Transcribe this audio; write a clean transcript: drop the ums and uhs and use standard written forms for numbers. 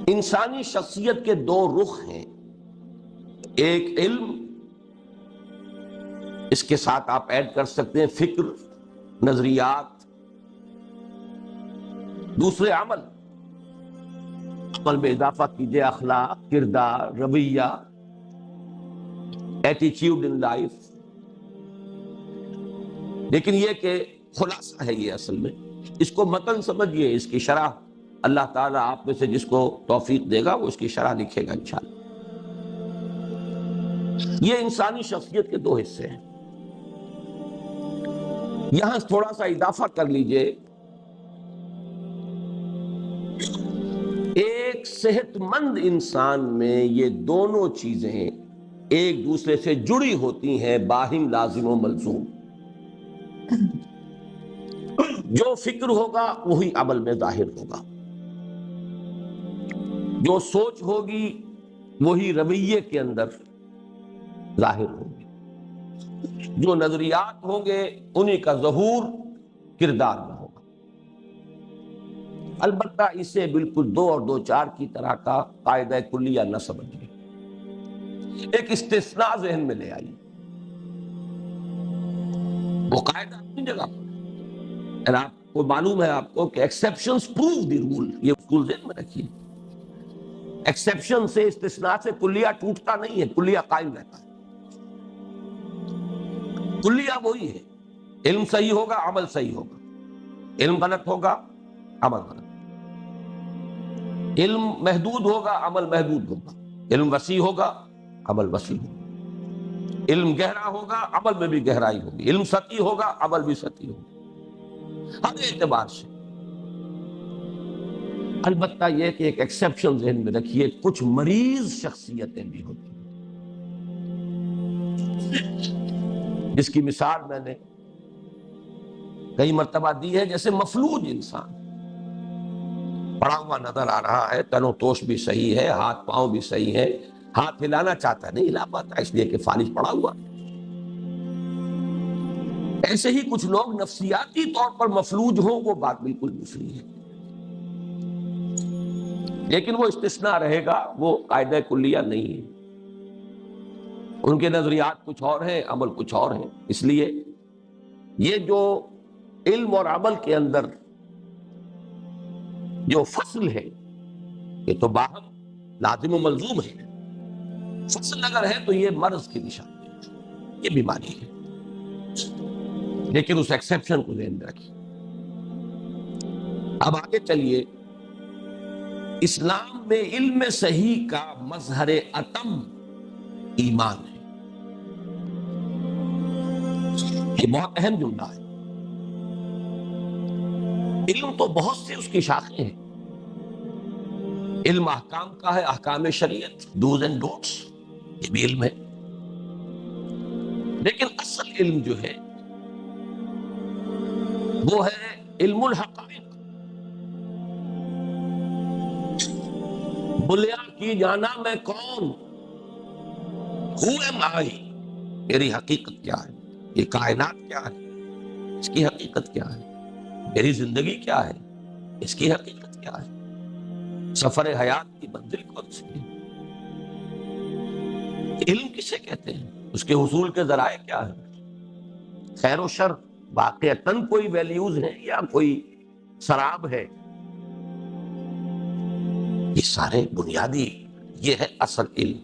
انسانی شخصیت کے دو رخ ہیں، ایک علم، اس کے ساتھ آپ ایڈ کر سکتے ہیں فکر، نظریات، دوسرے عمل میں اضافہ کیجئے اخلاق، کردار، رویہ، ایٹیچیوڈ ان لائف۔ لیکن یہ کہ خلاصہ ہے یہ اصل میں، اس کو متن سمجھیے، اس کی شرح اللہ تعالیٰ آپ میں سے جس کو توفیق دے گا وہ اس کی شرح لکھے گا انشاءاللہ۔ یہ انسانی شخصیت کے دو حصے ہیں۔ یہاں تھوڑا سا اضافہ کر لیجئے، ایک صحت مند انسان میں یہ دونوں چیزیں ایک دوسرے سے جڑی ہوتی ہیں، باہم لازم و ملزوم۔ جو فکر ہوگا وہی عمل میں ظاہر ہوگا، جو سوچ ہوگی وہی رویے کے اندر ظاہر ہوگی، جو نظریات ہوں گے انہی کا ظہور کردار میں ہوگا۔ البتہ اسے بالکل دو اور دو چار کی طرح کا قاعدہ کلیہ نہ سمجھیے، ایک استثناء ذہن میں لے آئیے۔ وہ قاعدہ اپنی جگہ پر، اور آپ کو معلوم ہے آپ کو کہ ایکسیپشنز پروو دی رول، یہ اصول ذہن میں رکھیے۔ ایکسیپشن سے، استثناء سے کلیہ ٹوٹتا نہیں ہے، کلیہ قائم رہتا ہے۔ کلیہ وہی ہے، علم صحیح ہوگا عمل صحیح ہوگا، علم غلط ہوگا عمل غلط، علم محدود ہوگا عمل محدود ہوگا، علم وسیع ہوگا عمل وسیع ہوگا، علم گہرا ہوگا عمل میں بھی گہرائی ہوگی، علم سطحی ہوگا عمل بھی سطحی ہوگا، ہر اعتبار سے۔ البتہ یہ کہ ایک ایکسیپشن ذہن میں رکھیے، کچھ مریض شخصیتیں بھی ہوتی ہیں، جس کی مثال میں نے کئی مرتبہ دی ہے، جیسے مفلوج انسان پڑا ہوا نظر آ رہا ہے، تن و توش بھی صحیح ہے، ہاتھ پاؤں بھی صحیح ہے، ہاتھ ہلانا چاہتا ہے نہیں ہلا پاتا اس لیے کہ فالج پڑا ہوا۔ ایسے ہی کچھ لوگ نفسیاتی طور پر مفلوج ہوں، وہ بات بالکل دوسری ہے، لیکن وہ استثناء رہے گا، وہ قاعدہ کلیہ نہیں ہے۔ ان کے نظریات کچھ اور ہیں، عمل کچھ اور ہیں۔ اس لیے یہ جو علم اور عمل کے اندر جو فصل ہے یہ تو باہم لازم و ملزوم ہے، فصل اگر ہے تو یہ مرض کی نشانی ہے، یہ بیماری ہے، لیکن اس ایکسیپشن کو ذہن میں رکھیے۔ اب آگے چلیے، اسلام میں علم صحیح کا مظہر اتم ایمان ہے۔ یہ بہت اہم جملہ ہے۔ علم تو بہت سے اس کی شاخیں ہیں، علم احکام کا ہے، احکام شریعت، ڈوز اینڈ ڈونٹس، یہ بھی علم ہے، لیکن اصل علم جو ہے وہ ہے علم الحقائق، بلیا کی جانا میں کون، who am I، میری حقیقت کیا ہے، یہ کائنات کیا ہے، اس کی حقیقت کیا ہے، میری زندگی کیا ہے، اس کی حقیقت کیا ہے، سفر حیات کی منزل کون سی ہے، علم کسے کہتے ہیں، اس کے حصول کے ذرائع کیا ہے، خیر و شر واقعتاً کوئی ویلیوز ہیں یا کوئی سراب ہے، یہ سارے بنیادی، یہ ہے اصل علم۔